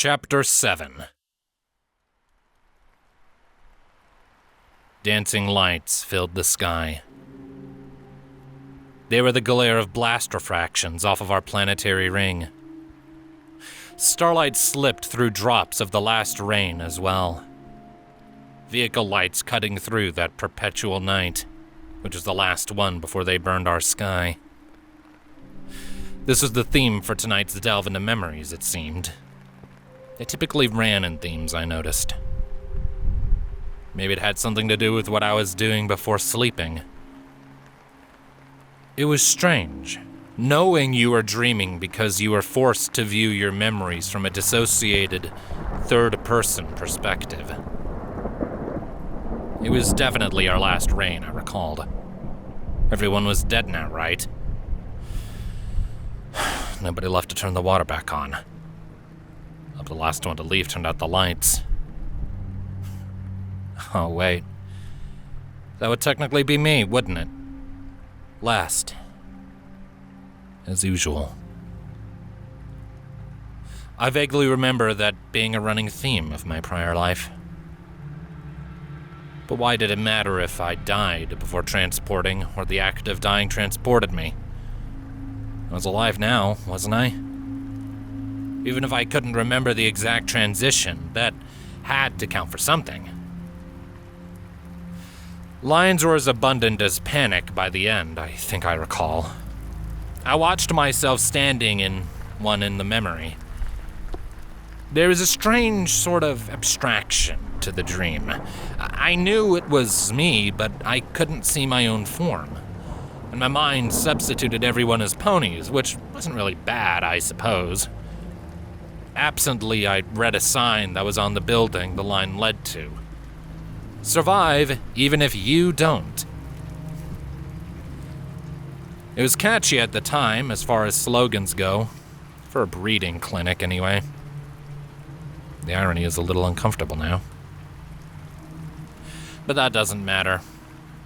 Chapter 7. Dancing lights filled the sky. They were the glare of blast refractions off of our planetary ring. Starlight slipped through drops of the last rain as well. Vehicle lights cutting through that perpetual night, which was the last one before they burned our sky. This was the theme for tonight's delve into memories, it seemed. They typically ran in themes, I noticed. Maybe it had something to do with what I was doing before sleeping. It was strange, knowing you were dreaming because you were forced to view your memories from a dissociated, third-person perspective. It was definitely our last rain, I recalled. Everyone was dead now, right? Nobody left to turn the water back on. The last one to leave turned out the lights. Oh, wait. That would technically be me, wouldn't it? Last. As usual. I vaguely remember that being a running theme of my prior life. But why did it matter if I died before transporting, or the act of dying transported me? I was alive now, wasn't I? Even if I couldn't remember the exact transition, that had to count for something. Lines were as abundant as panic by the end, I think I recall. I watched myself standing in one in the memory. There was a strange sort of abstraction to the dream. I knew it was me, but I couldn't see my own form. And my mind substituted everyone as ponies, which wasn't really bad, I suppose. Absently, I read a sign that was on the building the line led to. Survive, even if you don't. It was catchy at the time, as far as slogans go. For a breeding clinic, anyway. The irony is a little uncomfortable now. But that doesn't matter.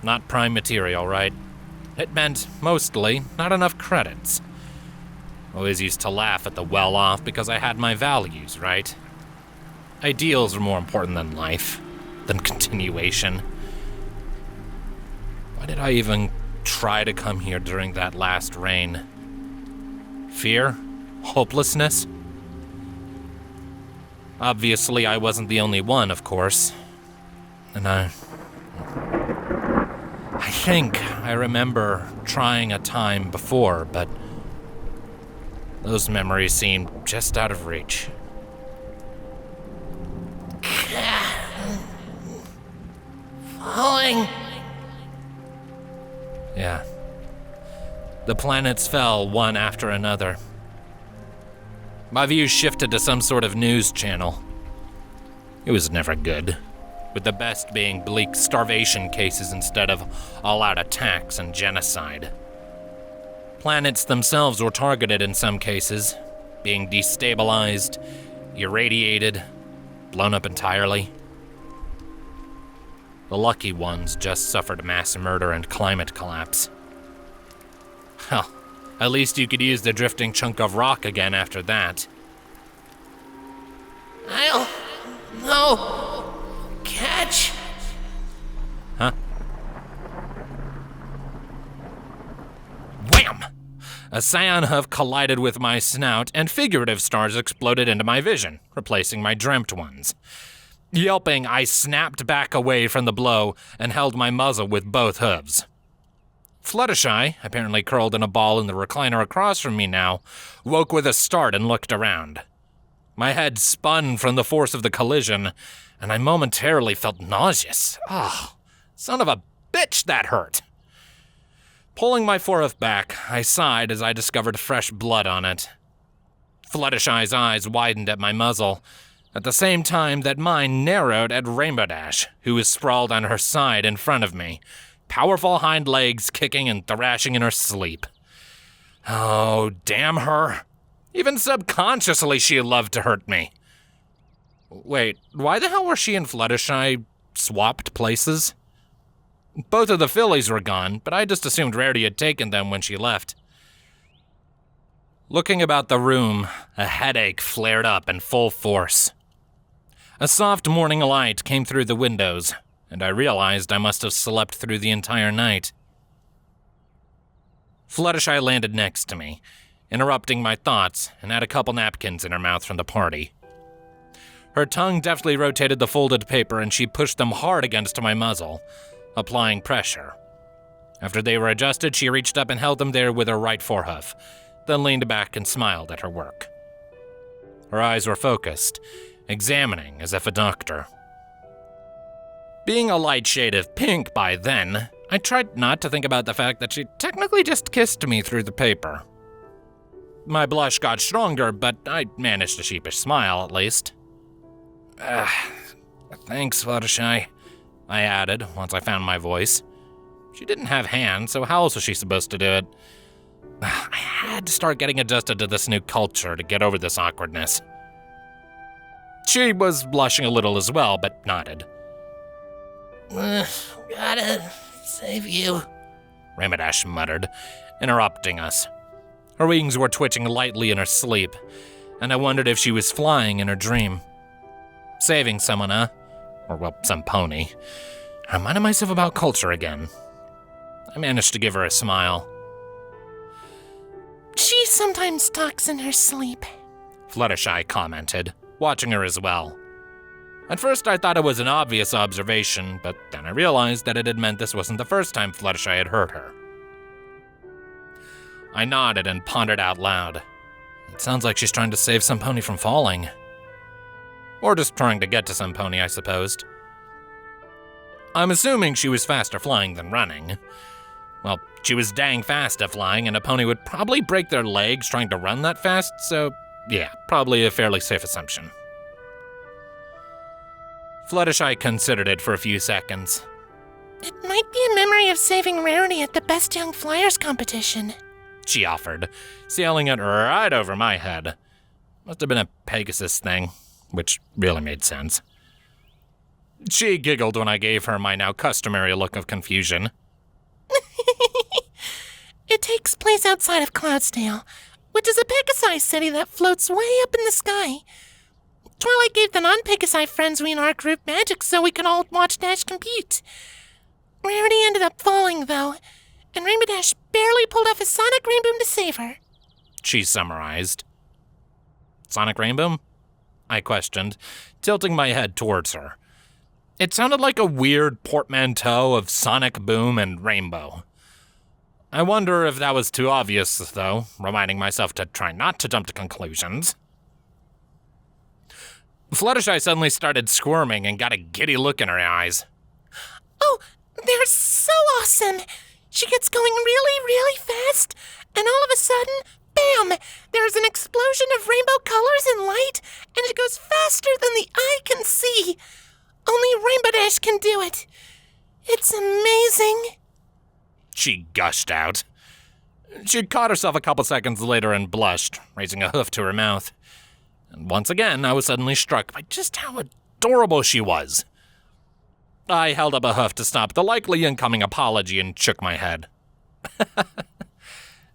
Not prime material, right? It meant, mostly, not enough credits. Always used to laugh at the well-off because I had my values, right? Ideals are more important than life, than continuation. Why did I even try to come here during that last rain? Fear? Hopelessness? Obviously, I wasn't the only one, of course. And I think I remember trying a time before, but those memories seemed just out of reach. Falling. Yeah. The planets fell one after another. My view shifted to some sort of news channel. It was never good, with the best being bleak starvation cases instead of all-out attacks and genocide. Planets themselves were targeted in some cases, being destabilized, irradiated, blown up entirely. The lucky ones just suffered mass murder and climate collapse. Hell, at least you could use the drifting chunk of rock again after that. No! Catch! Huh? Wham! A scion hoof collided with my snout, and figurative stars exploded into my vision, replacing my dreamt ones. Yelping, I snapped back away from the blow and held my muzzle with both hooves. Fluttershy, apparently curled in a ball in the recliner across from me now, woke with a start and looked around. My head spun from the force of the collision, and I momentarily felt nauseous. Oh, son of a bitch, that hurt. Pulling my forehoof back, I sighed as I discovered fresh blood on it. Fluttershy's eyes widened at my muzzle, at the same time that mine narrowed at Rainbow Dash, who was sprawled on her side in front of me, powerful hind legs kicking and thrashing in her sleep. Oh, damn her. Even subconsciously she loved to hurt me. Wait, why the hell were she and Fluttershy swapped places? Both of the fillies were gone, but I just assumed Rarity had taken them when she left. Looking about the room, a headache flared up in full force. A soft morning light came through the windows, and I realized I must have slept through the entire night. Fluttershy landed next to me, interrupting my thoughts, and had a couple napkins in her mouth from the party. Her tongue deftly rotated the folded paper, and she pushed them hard against my muzzle, applying pressure. After they were adjusted, she reached up and held them there with her right forehoof, then leaned back and smiled at her work. Her eyes were focused, examining as if a doctor. Being a light shade of pink by then, I tried not to think about the fact that she technically just kissed me through the paper. My blush got stronger, but I managed a sheepish smile at least. Thanks, Fluttershy, I added once I found my voice. She didn't have hands, so how else was she supposed to do it? I had to start getting adjusted to this new culture to get over this awkwardness. She was blushing a little as well, but nodded. Gotta save you, Rainbow muttered, interrupting us. Her wings were twitching lightly in her sleep, and I wondered if she was flying in her dream. Saving someone, huh? Or, well, some pony. I reminded myself about culture again. I managed to give her a smile. She sometimes talks in her sleep, Fluttershy commented, watching her as well. At first I thought it was an obvious observation, but then I realized that it had meant this wasn't the first time Fluttershy had hurt her. I nodded and pondered out loud. It sounds like she's trying to save some pony from falling. Or just trying to get to some pony, I supposed. I'm assuming she was faster flying than running. Well, she was dang fast at flying, and a pony would probably break their legs trying to run that fast, so yeah, probably a fairly safe assumption. Fluttershy considered it for a few seconds. It might be a memory of saving Rarity at the Best Young Flyers competition, she offered, sailing it right over my head. Must have been a Pegasus thing, which really made sense. She giggled when I gave her my now customary look of confusion. It takes place outside of Cloudsdale, which is a Pegasus city that floats way up in the sky. Twilight gave the non-Pegasus friends we in our group magic so we could all watch Dash compete. Rarity ended up falling, though, and Rainbow Dash barely pulled off a sonic rainboom to save her, she summarized. Sonic rainboom? I questioned, tilting my head towards her. It sounded like a weird portmanteau of sonic boom and rainbow. I wonder if that was too obvious, though, reminding myself to try not to jump to conclusions. Fluttershy suddenly started squirming and got a giddy look in her eyes. Oh, they're so awesome! She gets going really, really fast, and all of a sudden, bam! There's an explosion of rainbow colors and light, and it goes faster than the eye can see. Only Rainbow Dash can do it. It's amazing, she gushed out. She caught herself a couple seconds later and blushed, raising a hoof to her mouth. And once again, I was suddenly struck by just how adorable she was. I held up a hoof to stop the likely incoming apology and shook my head.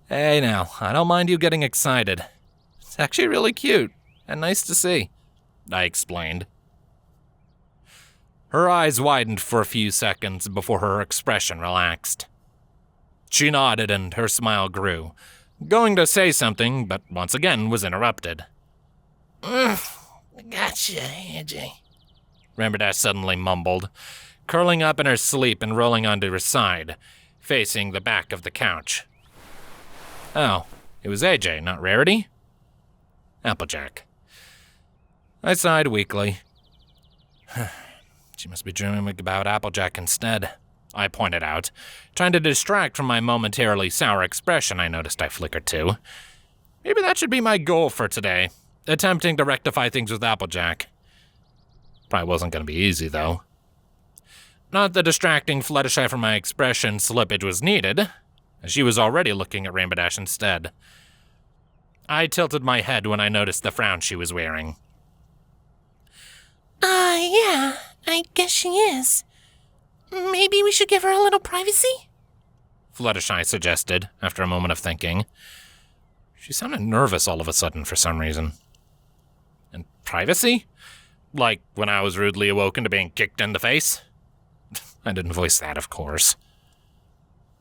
Hey now, I don't mind you getting excited. It's actually really cute and nice to see, I explained. Her eyes widened for a few seconds before her expression relaxed. She nodded and her smile grew, going to say something, but once again was interrupted. Gotcha, AJ, Rainbow suddenly mumbled, curling up in her sleep and rolling onto her side, facing the back of the couch. Oh, it was AJ, not Rarity? Applejack. I sighed weakly. She must be dreaming about Applejack instead, I pointed out, trying to distract from my momentarily sour expression I noticed I flickered to. Maybe that should be my goal for today, attempting to rectify things with Applejack. Probably wasn't going to be easy, though. Not that distracting Fluttershy from my expression slippage was needed, as she was already looking at Rainbow Dash instead. I tilted my head when I noticed the frown she was wearing. Yeah, I guess she is. Maybe we should give her a little privacy? Fluttershy suggested, after a moment of thinking. She sounded nervous all of a sudden for some reason. And privacy? Like when I was rudely awoken to being kicked in the face? I didn't voice that, of course.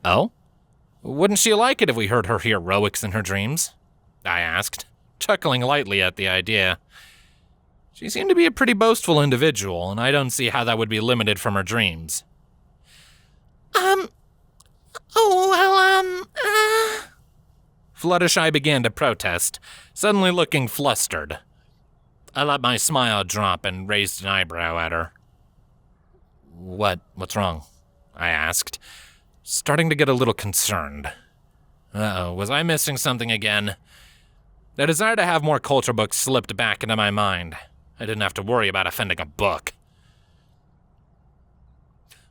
Oh? Wouldn't she like it if we heard her heroics in her dreams? I asked, chuckling lightly at the idea. She seemed to be a pretty boastful individual, and I don't see how that would be limited from her dreams. Fluttershy began to protest, suddenly looking flustered. I let my smile drop and raised an eyebrow at her. What's wrong? I asked, starting to get a little concerned. Uh-oh, was I missing something again? The desire to have more culture books slipped back into my mind. I didn't have to worry about offending a book.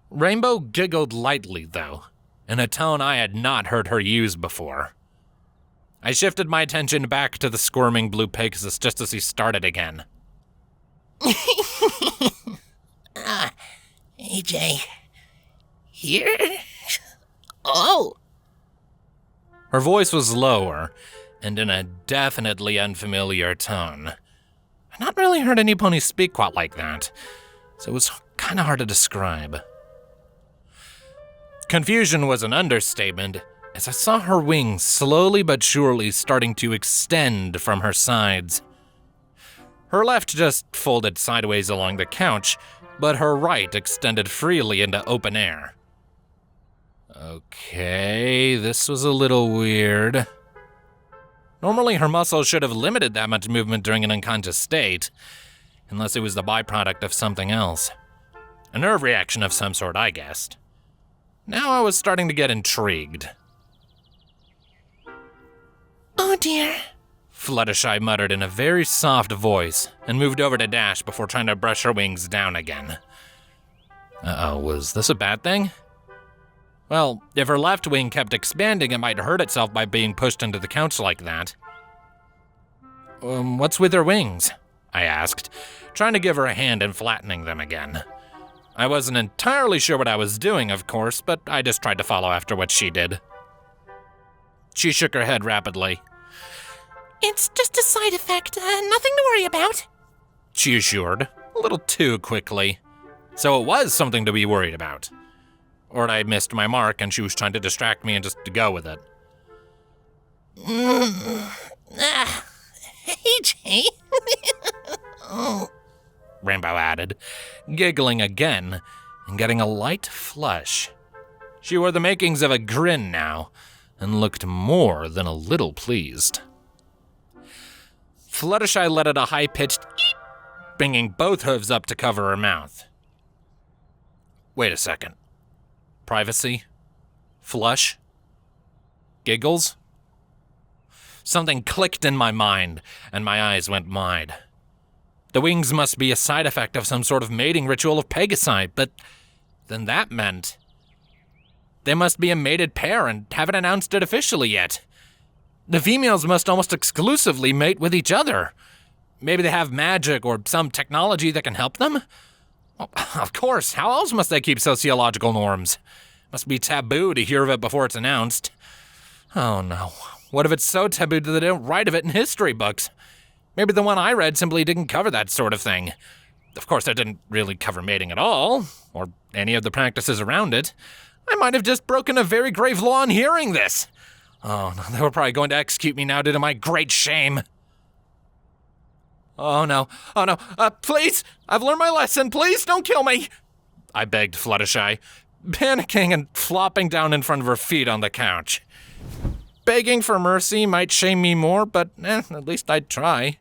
Rainbow giggled lightly, though, in a tone I had not heard her use before. I shifted my attention back to the squirming blue Pegasus just as he started again. AJ. Here? Oh. Her voice was lower, and in a definitely unfamiliar tone. I'd not really heard any pony speak quite like that, so it was kind of hard to describe. Confusion was an understatement, as I saw her wings slowly but surely starting to extend from her sides. Her left just folded sideways along the couch, but her right extended freely into open air. Okay, this was a little weird. Normally her muscles should have limited that much movement during an unconscious state, unless it was the byproduct of something else. A nerve reaction of some sort, I guessed. Now I was starting to get intrigued. Oh dear, Fluttershy muttered in a very soft voice and moved over to Dash before trying to brush her wings down again. Uh-oh, was this a bad thing? Well, if her left wing kept expanding, it might hurt itself by being pushed into the couch like that. What's with her wings? I asked, trying to give her a hand in flattening them again. I wasn't entirely sure what I was doing, of course, but I just tried to follow after what she did. She shook her head rapidly. It's just a side effect, nothing to worry about, She assured, a little too quickly. So it was something to be worried about. Or I missed my mark and she was trying to distract me and just to go with it. AJ. Rainbow added, giggling again and getting a light flush. She wore the makings of a grin now and looked more than a little pleased. Fluttershy let out a high-pitched eep, bringing both hooves up to cover her mouth. Wait a second. Privacy? Flush? Giggles? Something clicked in my mind, and my eyes went wide. The wings must be a side effect of some sort of mating ritual of Pegasi, but then that meant they must be a mated pair and haven't announced it officially yet. The females must almost exclusively mate with each other. Maybe they have magic or some technology that can help them? Well, of course, how else must they keep sociological norms? Must be taboo to hear of it before it's announced. Oh no, what if it's so taboo that they don't write of it in history books? Maybe the one I read simply didn't cover that sort of thing. Of course, it didn't really cover mating at all, or any of the practices around it. I might have just broken a very grave law in hearing this. Oh no, they were probably going to execute me now due to my great shame. Oh no, please, I've learned my lesson, please don't kill me, I begged Fluttershy, panicking and flopping down in front of her feet on the couch. Begging for mercy might shame me more, but at least I'd try.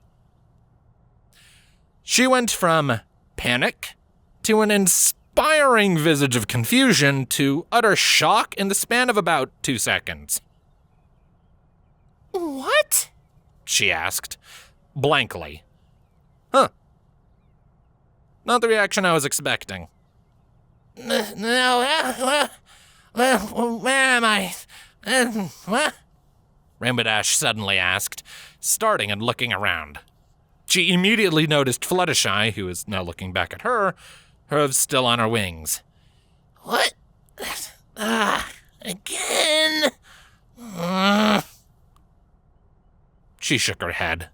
She went from panic to an inspiring visage of confusion to utter shock in the span of about 2 seconds. What? She asked, blankly. Huh. Not the reaction I was expecting. No, where am I? What? Rainbow Dash suddenly asked, starting and looking around. She immediately noticed Fluttershy, who is now looking back at her, hooves still on her wings. What? Again? She shook her head.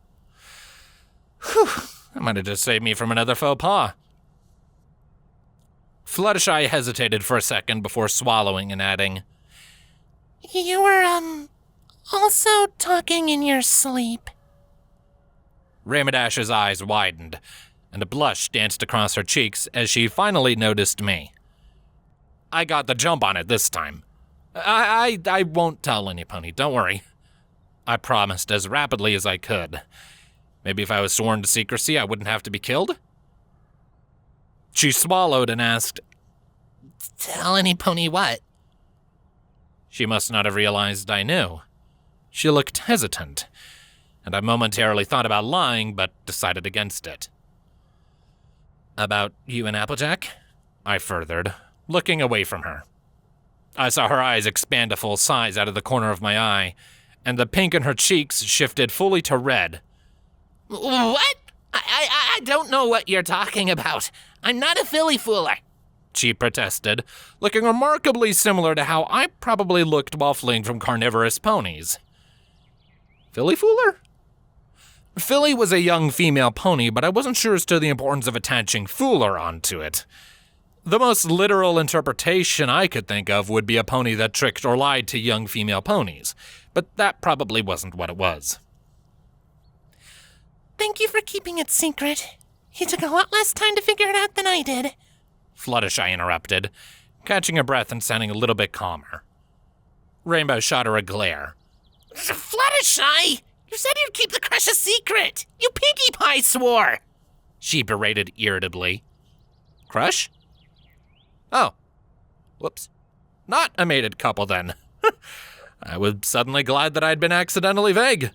Whew, that might have just saved me from another faux pas. Fluttershy hesitated for a second before swallowing and adding, You were, also talking in your sleep. Rainbow's eyes widened, and a blush danced across her cheeks as she finally noticed me. I got the jump on it this time. I won't tell any pony, don't worry. I promised as rapidly as I could. Maybe if I was sworn to secrecy, I wouldn't have to be killed? She swallowed and asked, Tell any pony what? She must not have realized I knew. She looked hesitant, and I momentarily thought about lying, but decided against it. About you and Applejack? I furthered, looking away from her. I saw her eyes expand to full size out of the corner of my eye, and the pink in her cheeks shifted fully to red. What? I don't know what you're talking about. I'm not a filly fooler. She protested, looking remarkably similar to how I probably looked while fleeing from carnivorous ponies. Filly fooler? Filly was a young female pony, but I wasn't sure as to the importance of attaching fooler onto it. The most literal interpretation I could think of would be a pony that tricked or lied to young female ponies, but that probably wasn't what it was. Thank you for keeping it secret. You took a lot less time to figure it out than I did. Fluttershy interrupted, catching her breath and sounding a little bit calmer. Rainbow shot her a glare. Fluttershy! You said you'd keep the crush a secret! You Pinkie Pie swore! She berated irritably. Crush? Oh. Whoops. Not a mated couple, then. I was suddenly glad that I'd been accidentally vague.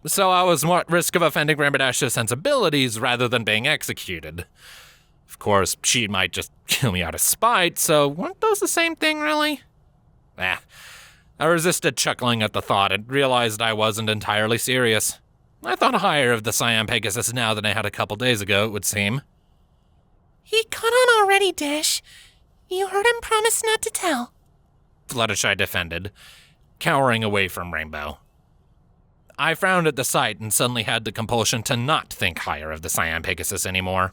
So I was more at risk of offending Rainbow's sensibilities rather than being executed. Of course, she might just kill me out of spite, so weren't those the same thing, really? I resisted chuckling at the thought and realized I wasn't entirely serious. I thought higher of the Cyan Pegasus now than I had a couple days ago, it would seem. He caught on already, Dash. You heard him promise not to tell. Fluttershy defended, cowering away from Rainbow. I frowned at the sight and suddenly had the compulsion to not think higher of the Cyan Pegasus anymore.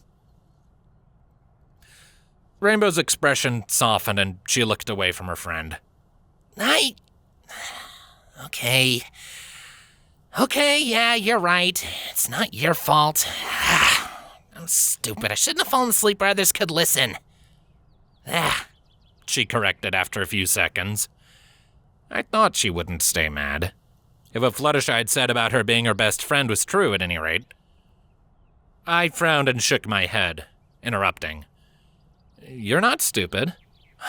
Rainbow's expression softened and she looked away from her friend. Okay, yeah, you're right. It's not your fault. I'm stupid. I shouldn't have fallen asleep where others could listen. She corrected after a few seconds. I thought she wouldn't stay mad. If what Fluttershy had said about her being her best friend was true, at any rate. I frowned and shook my head, interrupting. You're not stupid.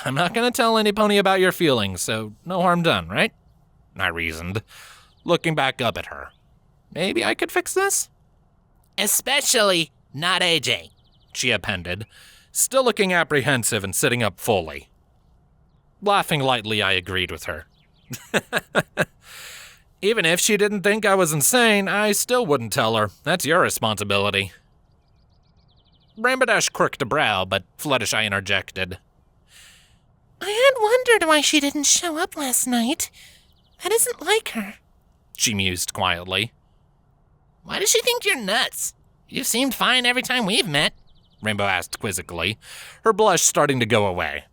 I'm not going to tell any pony about your feelings, so no harm done, right? I reasoned, looking back up at her. Maybe I could fix this? Especially not AJ, she appended, still looking apprehensive and sitting up fully. Laughing lightly, I agreed with her. Even if she didn't think I was insane, I still wouldn't tell her. That's your responsibility. Rainbow quirked a brow, but Fluttershy interjected. I had wondered why she didn't show up last night. That isn't like her, she mused quietly. Why does she think you're nuts? You've seemed fine every time we've met, Rainbow asked quizzically, her blush starting to go away.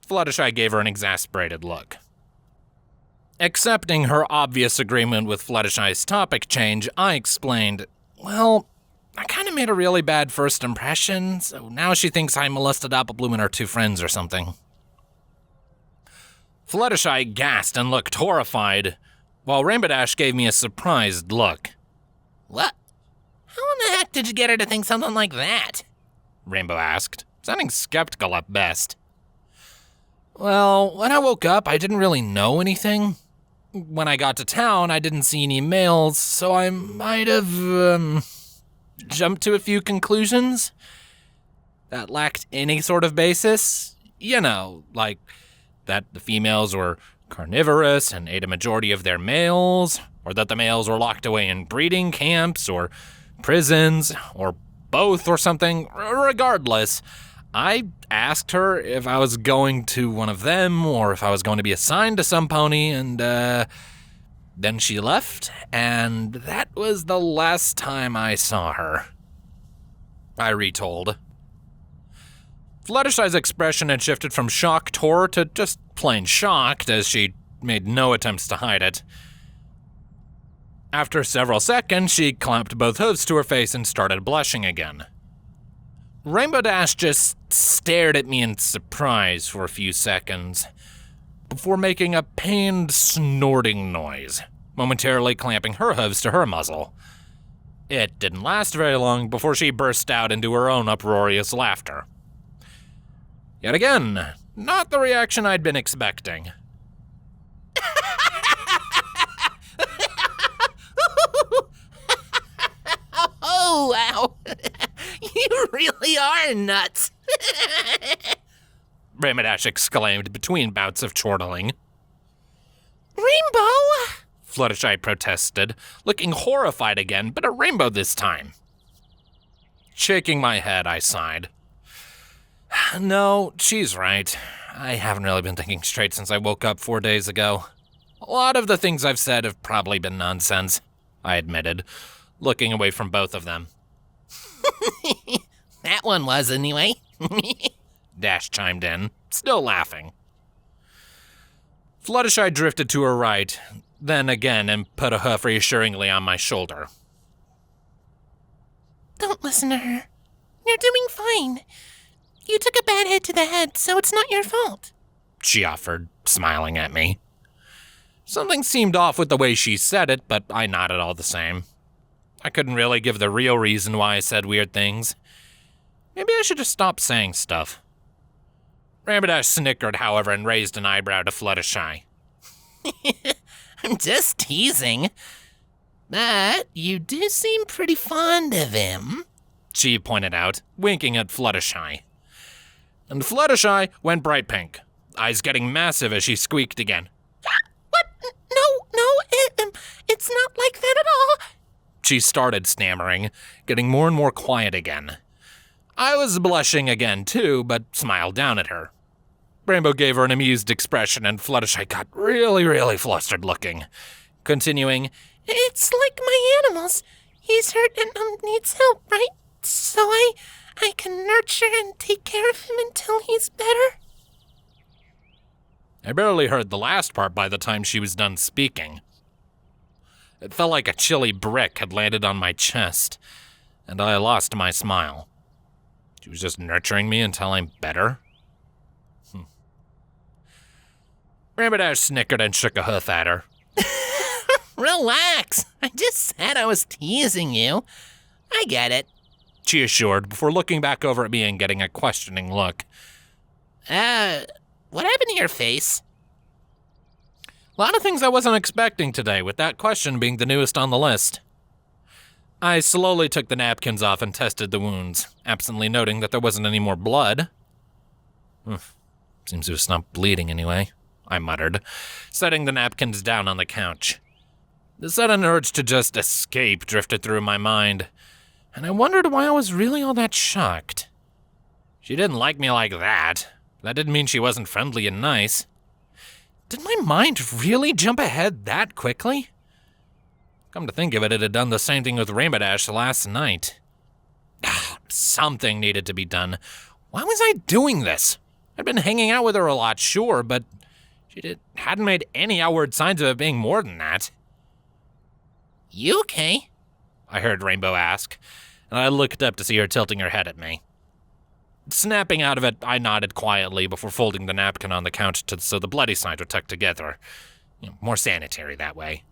Fluttershy gave her an exasperated look. Accepting her obvious agreement with Fluttershy's topic change, I explained, well, I kind of made a really bad first impression, so now she thinks I molested Applebloom and her two friends or something. Fluttershy gasped and looked horrified, while Rainbow Dash gave me a surprised look. What? How in the heck did you get her to think something like that? Rainbow asked, sounding skeptical at best. Well, when I woke up, I didn't really know anything. When I got to town, I didn't see any mails, so I might have, jumped to a few conclusions that lacked any sort of basis. You know, like that the females were carnivorous and ate a majority of their males, or that the males were locked away in breeding camps or prisons, or both or something. Regardless, I asked her if I was going to one of them or if I was going to be assigned to some pony, and Then she left, and that was the last time I saw her. I retold. Fluttershy's expression had shifted from shocked horror to just plain shocked, as she made no attempts to hide it. After several seconds, she clamped both hooves to her face and started blushing again. Rainbow Dash just stared at me in surprise for a few seconds, before making a pained snorting noise, momentarily clamping her hooves to her muzzle. It didn't last very long before she burst out into her own uproarious laughter. Yet again, not the reaction I'd been expecting. Oh, wow. You really are nuts. Rainbow Dash exclaimed between bouts of chortling. Rainbow! Fluttershy protested, looking horrified again, but a rainbow this time. Shaking my head, I sighed. No, she's right. I haven't really been thinking straight since I woke up 4 days ago. A lot of the things I've said have probably been nonsense, I admitted, looking away from both of them. That one was, anyway. Dash chimed in, still laughing. Fluttershy drifted to her right, then again and put a hoof reassuringly on my shoulder. Don't listen to her. You're doing fine. You took a bad hit to the head, so it's not your fault. She offered, smiling at me. Something seemed off with the way she said it, but I nodded all the same. I couldn't really give the real reason why I said weird things. Maybe I should just stop saying stuff. Rainbow Dash snickered, however, and raised an eyebrow to Fluttershy. I'm just teasing. But you do seem pretty fond of him, she pointed out, winking at Fluttershy. And Fluttershy went bright pink, eyes getting massive as she squeaked again. What? No, it's not like that at all. She started stammering, getting more and more quiet again. I was blushing again, too, but smiled down at her. Rainbow gave her an amused expression, and Fluttershy got really flustered looking, continuing, It's like my animals. He's hurt and needs help, right? So I can nurture and take care of him until he's better? I barely heard the last part by the time she was done speaking. It felt like a chilly brick had landed on my chest, and I lost my smile. She was just nurturing me until I'm better? Rainbow Dash snickered and shook a hoof at her. Relax. I just said I was teasing you. I get it, she assured, before looking back over at me and getting a questioning look. What happened to your face? A lot of things I wasn't expecting today, with that question being the newest on the list. I slowly took the napkins off and tested the wounds, absently noting that there wasn't any more blood. Seems to have stopped bleeding anyway, I muttered, setting the napkins down on the couch. The sudden urge to just escape drifted through my mind, and I wondered why I was really all that shocked. She didn't like me like that. That didn't mean she wasn't friendly and nice. Did my mind really jump ahead that quickly? Come to think of it, it had done the same thing with Rainbow Dash last night. Something needed to be done. Why was I doing this? I'd been hanging out with her a lot, sure, but she hadn't made any outward signs of it being more than that. You okay? I heard Rainbow ask, and I looked up to see her tilting her head at me. Snapping out of it, I nodded quietly before folding the napkin on the couch so the bloody sides were tucked together. More sanitary that way.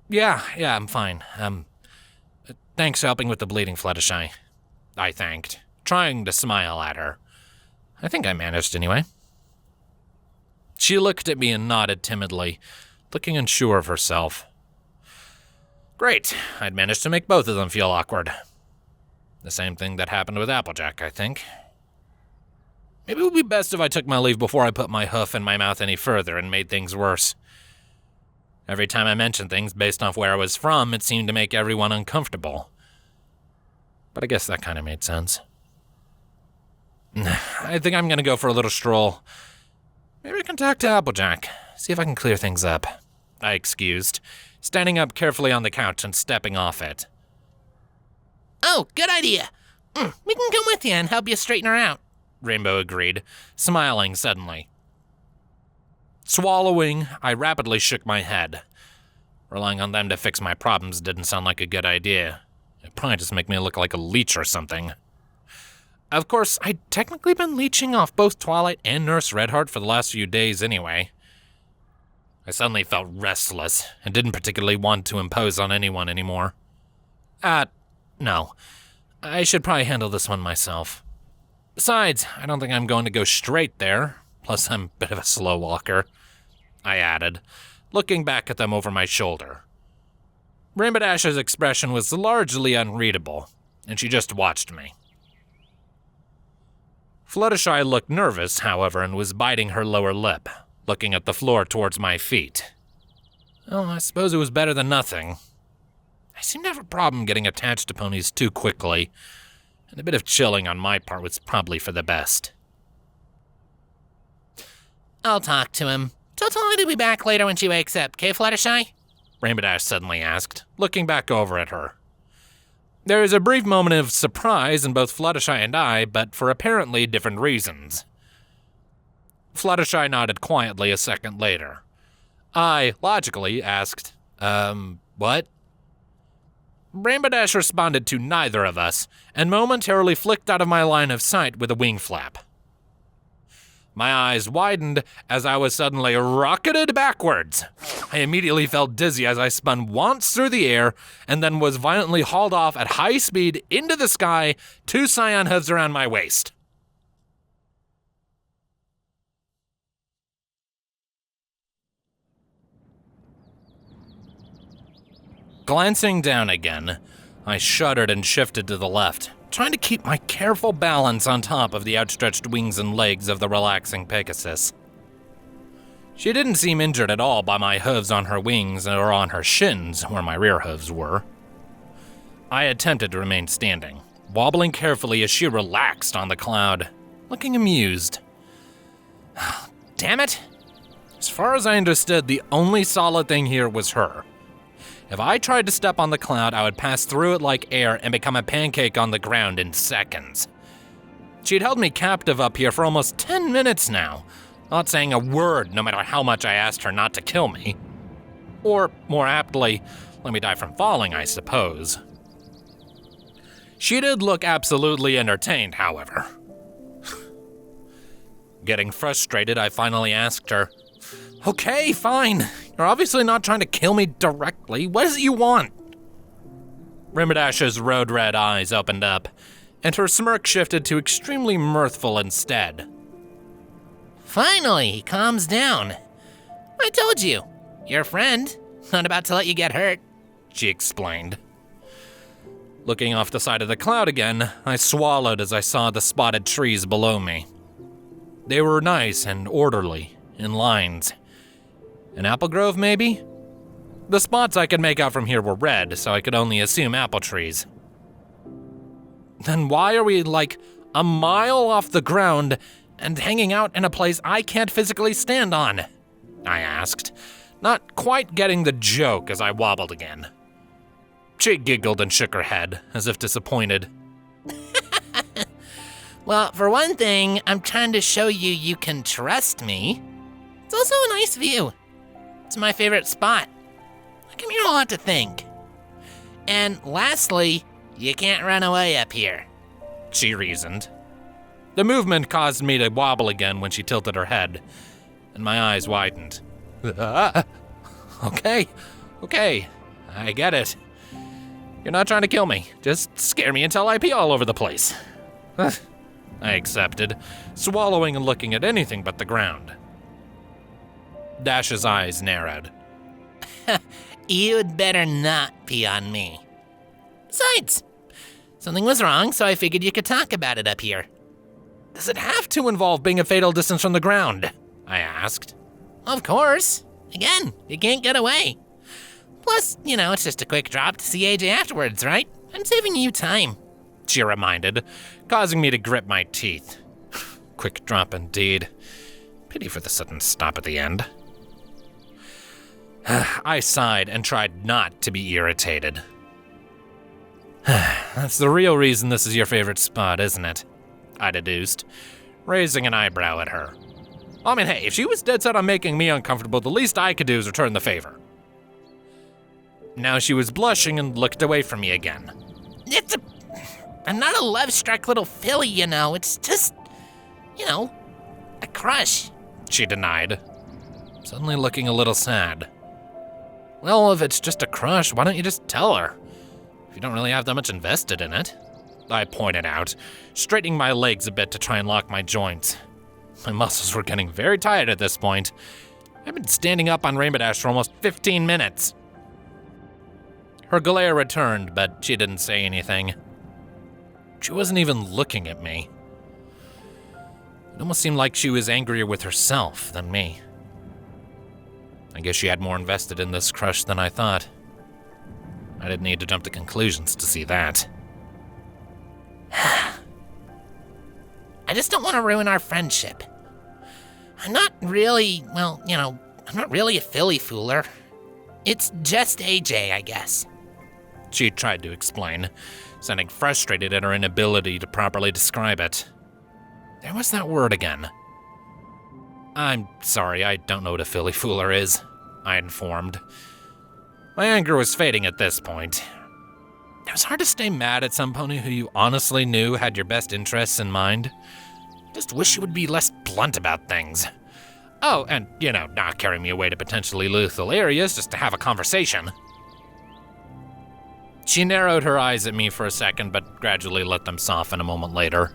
Yeah, I'm fine. Thanks for helping with the bleeding, Fluttershy, I thanked, trying to smile at her. I think I managed anyway. She looked at me and nodded timidly, looking unsure of herself. Great, I'd managed to make both of them feel awkward. The same thing that happened with Applejack, I think. Maybe it would be best if I took my leave before I put my hoof in my mouth any further and made things worse. Every time I mentioned things based off where I was from, it seemed to make everyone uncomfortable. But I guess that kind of made sense. I think I'm going to go for a little stroll. Maybe I can talk to Applejack, see if I can clear things up, I excused, standing up carefully on the couch and stepping off it. Oh, good idea. We can come with you and help you straighten her out. Rainbow agreed, smiling suddenly. Swallowing, I rapidly shook my head. Relying on them to fix my problems didn't sound like a good idea. It'd probably just make me look like a leech or something. Of course, I'd technically been leeching off both Twilight and Nurse Redheart for the last few days anyway. I suddenly felt restless and didn't particularly want to impose on anyone anymore. No. I should probably handle this one myself. Besides, I don't think I'm going to go straight there. Plus, I'm a bit of a slow walker, I added, looking back at them over my shoulder. Rainbow Dash's expression was largely unreadable, and she just watched me. Fluttershy looked nervous, however, and was biting her lower lip, looking at the floor towards my feet. Well, I suppose it was better than nothing. I seem to have a problem getting attached to ponies too quickly, and a bit of chilling on my part was probably for the best. I'll talk to him. Tell Tolly to be back later when she wakes up, okay, Fluttershy? Rainbow Dash suddenly asked, looking back over at her. There was a brief moment of surprise in both Fluttershy and I, but for apparently different reasons. Fluttershy nodded quietly a second later. I, logically, asked, what? Rainbow Dash responded to neither of us, and momentarily flicked out of my line of sight with a wing flap. My eyes widened as I was suddenly rocketed backwards. I immediately felt dizzy as I spun once through the air and then was violently hauled off at high speed into the sky, 2 scion hooves around my waist. Glancing down again, I shuddered and shifted to the left, trying to keep my careful balance on top of the outstretched wings and legs of the relaxing Pegasus. She didn't seem injured at all by my hooves on her wings or on her shins, where my rear hooves were. I attempted to remain standing, wobbling carefully as she relaxed on the cloud, looking amused. Damn it! As far as I understood, the only solid thing here was her. If I tried to step on the cloud, I would pass through it like air and become a pancake on the ground in seconds. She'd held me captive up here for almost 10 minutes now, not saying a word no matter how much I asked her not to kill me. Or, more aptly, let me die from falling, I suppose. She did look absolutely entertained, however. Getting frustrated, I finally asked her, "Okay, fine. You're obviously not trying to kill me directly. What is it you want?" Rainbow Dash's road-red eyes opened up, and her smirk shifted to extremely mirthful instead. Finally, he calms down. I told you, your friend, not about to let you get hurt, she explained. Looking off the side of the cloud again, I swallowed as I saw the spotted trees below me. They were nice and orderly, in lines. An apple grove, maybe? The spots I could make out from here were red, so I could only assume apple trees. Then why are we, like, a mile off the ground and hanging out in a place I can't physically stand on? I asked, not quite getting the joke as I wobbled again. She giggled and shook her head, as if disappointed. Well, for one thing, I'm trying to show you you can trust me. It's also a nice view. It's my favorite spot. I come here a lot to think. And lastly, you can't run away up here, she reasoned. The movement caused me to wobble again when she tilted her head, and my eyes widened. Okay, I get it. You're not trying to kill me, just scare me until I pee all over the place. I accepted, swallowing and looking at anything but the ground. Dash's eyes narrowed. You'd better not pee on me. Besides, something was wrong, so I figured you could talk about it up here. Does it have to involve being a fatal distance from the ground? I asked. Of course. Again, you can't get away. Plus, it's just a quick drop to see AJ afterwards, right? I'm saving you time, she reminded, causing me to grip my teeth. Quick drop indeed. Pity for the sudden stop at the end. I sighed and tried not to be irritated. That's the real reason this is your favorite spot, isn't it? I deduced, raising an eyebrow at her. I mean, hey, if she was dead set on making me uncomfortable, the least I could do is return the favor. Now she was blushing and looked away from me again. I'm not a love-struck little filly, you know. It's just, a crush. She denied, suddenly looking a little sad. Well, if it's just a crush, why don't you just tell her? If you don't really have that much invested in it. I pointed out, straightening my legs a bit to try and lock my joints. My muscles were getting very tired at this point. I've been standing up on Rainbow Dash for almost 15 minutes. Her glare returned, but she didn't say anything. She wasn't even looking at me. It almost seemed like she was angrier with herself than me. I guess she had more invested in this crush than I thought. I didn't need to jump to conclusions to see that. I just don't want to ruin our friendship. I'm not really, I'm not really a filly fooler. It's just AJ, I guess. She tried to explain, sounding frustrated at her inability to properly describe it. There was that word again. I'm sorry, I don't know what a filly fooler is, I informed. My anger was fading at this point. It was hard to stay mad at some pony who you honestly knew had your best interests in mind. Just wish you would be less blunt about things. Oh, and, not carry me away to potentially lethal areas just to have a conversation. She narrowed her eyes at me for a second, but gradually let them soften a moment later.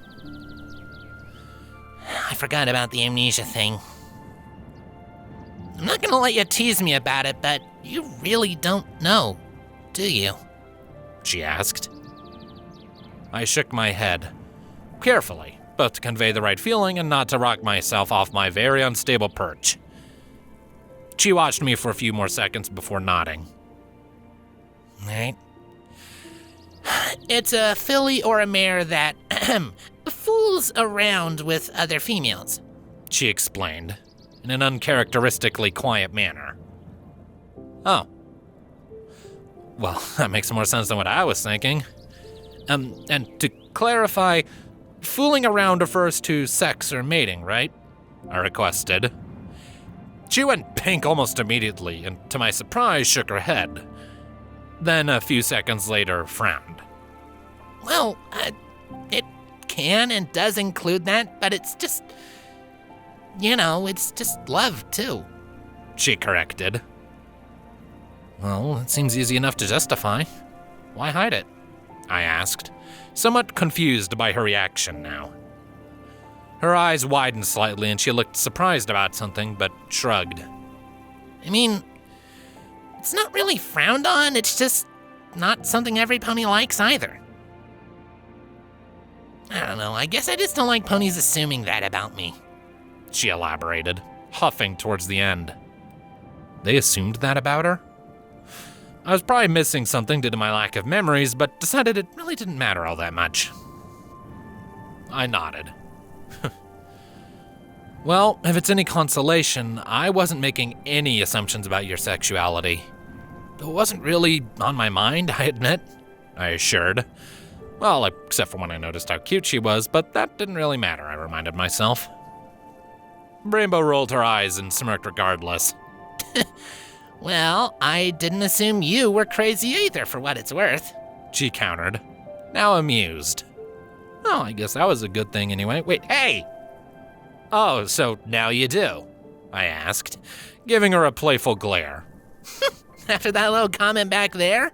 I forgot about the amnesia thing. I'm not gonna let you tease me about it, but you really don't know, do you? She asked. I shook my head, carefully, both to convey the right feeling and not to rock myself off my very unstable perch. She watched me for a few more seconds before nodding. Right. It's a filly or a mare that fools around with other females, she explained, in an uncharacteristically quiet manner. Oh. Well, that makes more sense than what I was thinking. And to clarify, fooling around refers to sex or mating, right? I requested. She went pink almost immediately, and to my surprise, shook her head. Then, a few seconds later, frowned. Well, it can and does include that, but it's just, it's just love, too. She corrected. Well, it seems easy enough to justify. Why hide it? I asked, somewhat confused by her reaction now. Her eyes widened slightly and she looked surprised about something, but shrugged. I mean, it's not really frowned on, it's just not something every pony likes either. I don't know, I guess I just don't like ponies assuming that about me. She elaborated, huffing towards the end. They assumed that about her? I was probably missing something due to my lack of memories, but decided it really didn't matter all that much. I nodded. Well, if it's any consolation, I wasn't making any assumptions about your sexuality. It wasn't really on my mind, I admit, I assured. Well, except for when I noticed how cute she was, but that didn't really matter, I reminded myself. Rainbow rolled her eyes and smirked regardless. Well, I didn't assume you were crazy either, for what it's worth, she countered, now amused. Oh, I guess that was a good thing anyway. Wait, hey! Oh, so now you do? I asked, giving her a playful glare. After that little comment back there,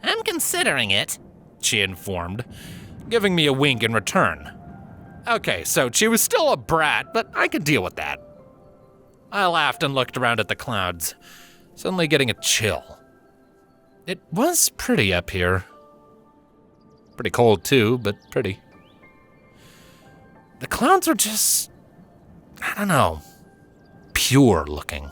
I'm considering it, she informed, giving me a wink in return. Okay, so she was still a brat, but I could deal with that. I laughed and looked around at the clouds, suddenly getting a chill. It was pretty up here. Pretty cold too, but pretty. The clouds are just, I don't know, pure looking.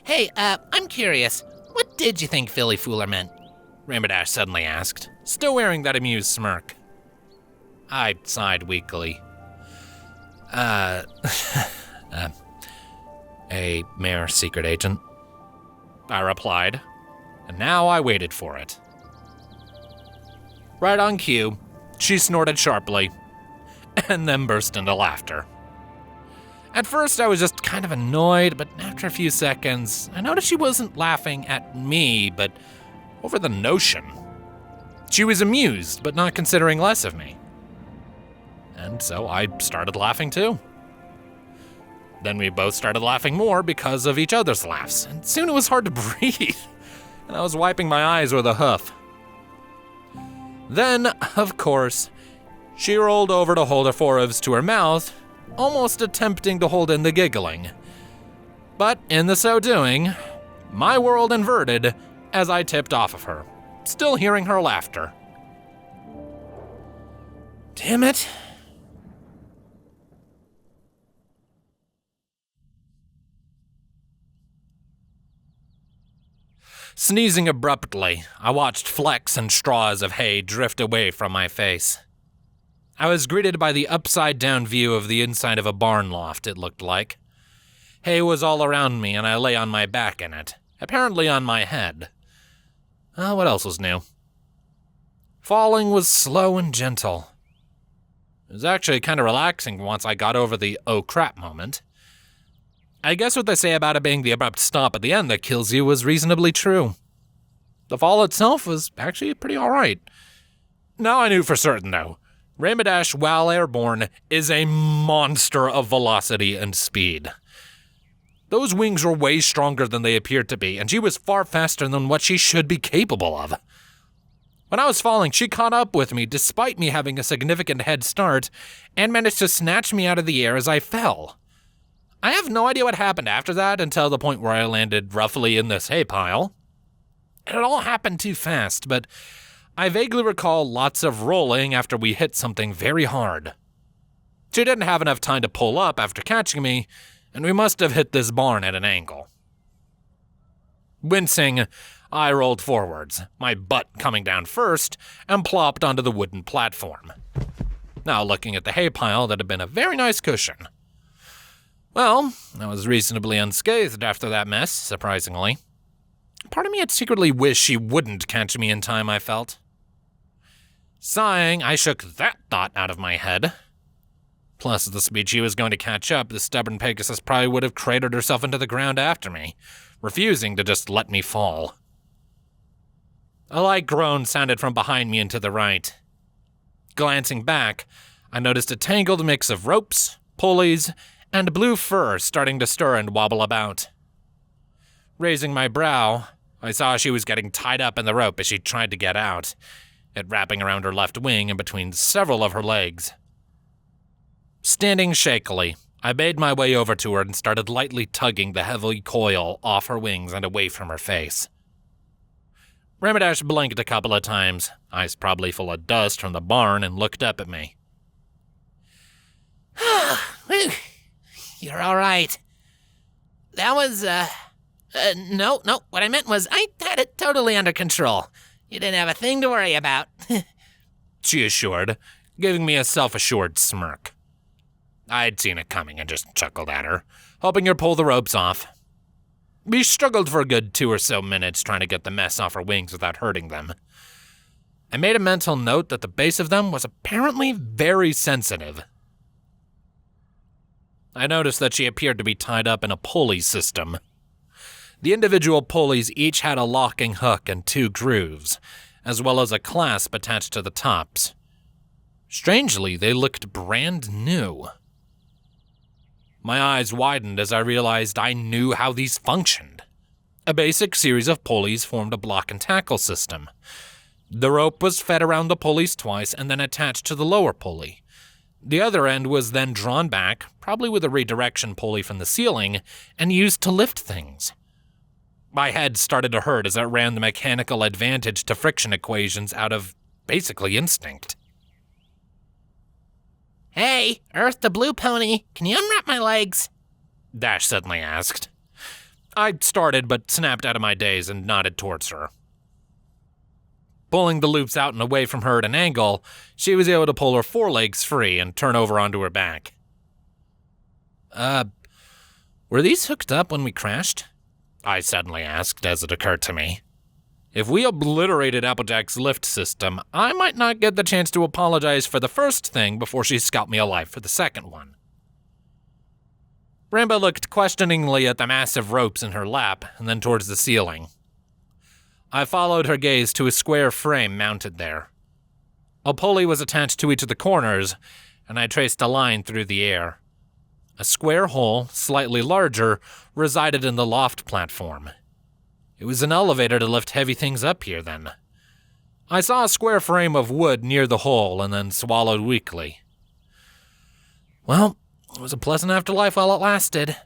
Hey, I'm curious. What did you think Filly Fooler meant? Rainbow Dash suddenly asked, still wearing that amused smirk. I sighed weakly. A mere secret agent, I replied, and now I waited for it. Right on cue, she snorted sharply, and then burst into laughter. At first, I was just kind of annoyed, but after a few seconds, I noticed she wasn't laughing at me, but over the notion. She was amused, but not considering less of me. And so I started laughing too. Then we both started laughing more because of each other's laughs, and soon it was hard to breathe, and I was wiping my eyes with a hoof. Then, of course, she rolled over to hold her forearms to her mouth, almost attempting to hold in the giggling. But in the so doing, my world inverted as I tipped off of her, still hearing her laughter. Damn it. Sneezing abruptly, I watched flecks and straws of hay drift away from my face. I was greeted by the upside-down view of the inside of a barn loft, it looked like. Hay was all around me, and I lay on my back in it, apparently on my head. What else was new? Falling was slow and gentle. It was actually kind of relaxing once I got over the oh crap moment. I guess what they say about it being the abrupt stop at the end that kills you was reasonably true. The fall itself was actually pretty alright. Now I knew for certain, though. Rainbow Dash, while airborne, is a monster of velocity and speed. Those wings were way stronger than they appeared to be, and she was far faster than what she should be capable of. When I was falling, she caught up with me despite me having a significant head start, and managed to snatch me out of the air as I fell. I have no idea what happened after that until the point where I landed roughly in this hay pile. It all happened too fast, but I vaguely recall lots of rolling after we hit something very hard. She didn't have enough time to pull up after catching me, and we must have hit this barn at an angle. Wincing, I rolled forwards, my butt coming down first, and plopped onto the wooden platform. Now looking at the hay pile that had been a very nice cushion. Well, I was reasonably unscathed after that mess, surprisingly. Part of me had secretly wished she wouldn't catch me in time, I felt. Sighing, I shook that thought out of my head. Plus, at the speed she was going to catch up, the stubborn Pegasus probably would have cratered herself into the ground after me, refusing to just let me fall. A light groan sounded from behind me and to the right. Glancing back, I noticed a tangled mix of ropes, pulleys, and blue fur starting to stir and wobble about. Raising my brow, I saw she was getting tied up in the rope as she tried to get out, it wrapping around her left wing and between several of her legs. Standing shakily, I made my way over to her and started lightly tugging the heavy coil off her wings and away from her face. Rainbow Dash blinked a couple of times, eyes probably full of dust from the barn, and looked up at me. You're all right. That was, no, what I meant was I had it totally under control. You didn't have a thing to worry about. She assured, giving me a self-assured smirk. I'd seen it coming and just chuckled at her, helping her pull the ropes off. We struggled for a good 2 or so minutes trying to get the mess off her wings without hurting them. I made a mental note that the base of them was apparently very sensitive. I noticed that she appeared to be tied up in a pulley system. The individual pulleys each had a locking hook and 2 grooves, as well as a clasp attached to the tops. Strangely, they looked brand new. My eyes widened as I realized I knew how these functioned. A basic series of pulleys formed a block and tackle system. The rope was fed around the pulleys twice and then attached to the lower pulley. The other end was then drawn back, probably with a redirection pulley from the ceiling, and used to lift things. My head started to hurt as I ran the mechanical advantage to friction equations out of, basically, instinct. Hey, Earth the Blue Pony, can you unwrap my legs? Dash suddenly asked. I started but snapped out of my daze and nodded towards her. Pulling the loops out and away from her at an angle, she was able to pull her forelegs free and turn over onto her back. Were these hooked up when we crashed? I suddenly asked as it occurred to me. If we obliterated Applejack's lift system, I might not get the chance to apologize for the first thing before she scalped me alive for the second one. Rainbow looked questioningly at the massive ropes in her lap and then towards the ceiling. I followed her gaze to a square frame mounted there. A pulley was attached to each of the corners, and I traced a line through the air. A square hole, slightly larger, resided in the loft platform. It was an elevator to lift heavy things up here, then. I saw a square frame of wood near the hole and then swallowed weakly. Well, it was a pleasant afterlife while it lasted.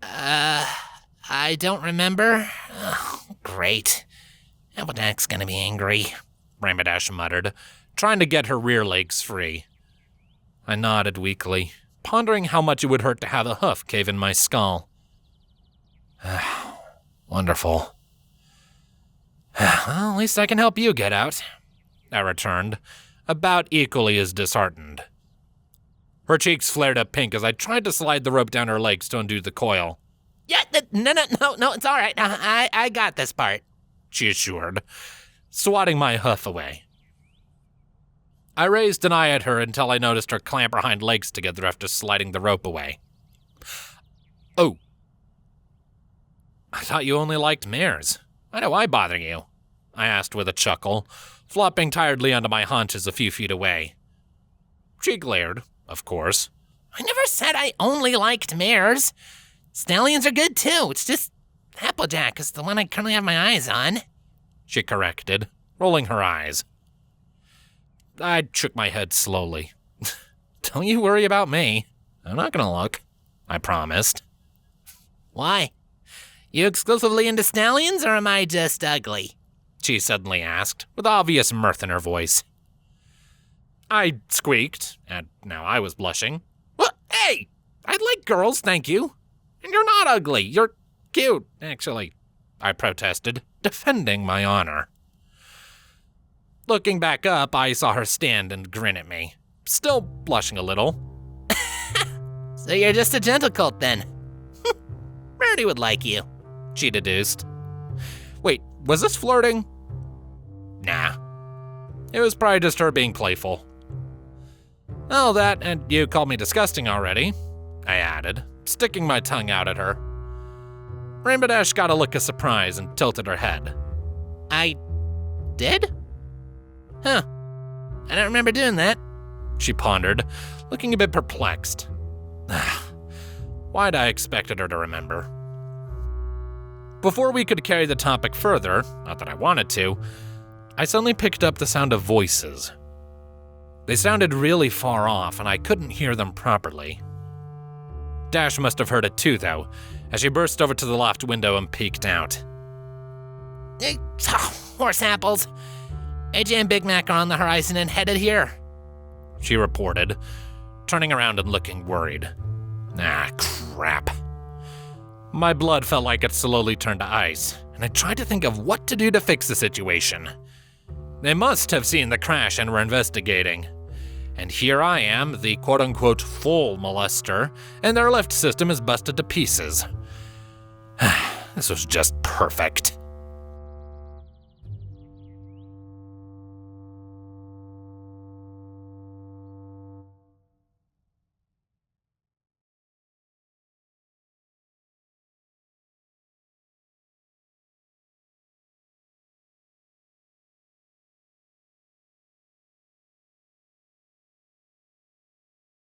I don't remember. Oh, great. Applejack's gonna be angry, Rainbow Dash muttered, trying to get her rear legs free. I nodded weakly, pondering how much it would hurt to have a hoof cave in my skull. Wonderful. Well, at least I can help you get out, I returned, about equally as disheartened. Her cheeks flared up pink as I tried to slide the rope down her legs to undo the coil. Yeah, no, it's all right. I got this part, she assured, swatting my hoof away. I raised an eye at her until I noticed her clamp her hind legs together after sliding the rope away. Oh. I thought you only liked mares. Why do I bother you? I asked with a chuckle, flopping tiredly onto my haunches a few feet away. She glared, of course. I never said I only liked mares. Stallions are good too. It's just Applejack is the one I currently have my eyes on, she corrected, rolling her eyes. I shook my head slowly. Don't you worry about me. I'm not gonna look, I promised. Why? You exclusively into stallions, or am I just ugly? She suddenly asked, with obvious mirth in her voice. I squeaked, and now I was blushing. Well, hey! I'd like girls, thank you. And you're not ugly. You're cute, actually, I protested, defending my honor. Looking back up, I saw her stand and grin at me, still blushing a little. So you're just a gentle cult, then? Rarity would like you, she deduced. Wait, was this flirting? Nah. It was probably just her being playful. Oh, that, and you called me disgusting already, I added, sticking my tongue out at her. Rainbow Dash got a look of surprise and tilted her head. I did? Huh. I don't remember doing that, she pondered, looking a bit perplexed. Why'd I expected her to remember? Before we could carry the topic further, not that I wanted to, I suddenly picked up the sound of voices. They sounded really far off, and I couldn't hear them properly. Dash must have heard it too, though, as she burst over to the loft window and peeked out. Horse apples. AJ and Big Mac are on the horizon and headed here, she reported, turning around and looking worried. Ah, crap. My blood felt like it slowly turned to ice, and I tried to think of what to do to fix the situation. They must have seen the crash and were investigating. And here I am, the quote-unquote full molester, and their lift system is busted to pieces. This was just perfect.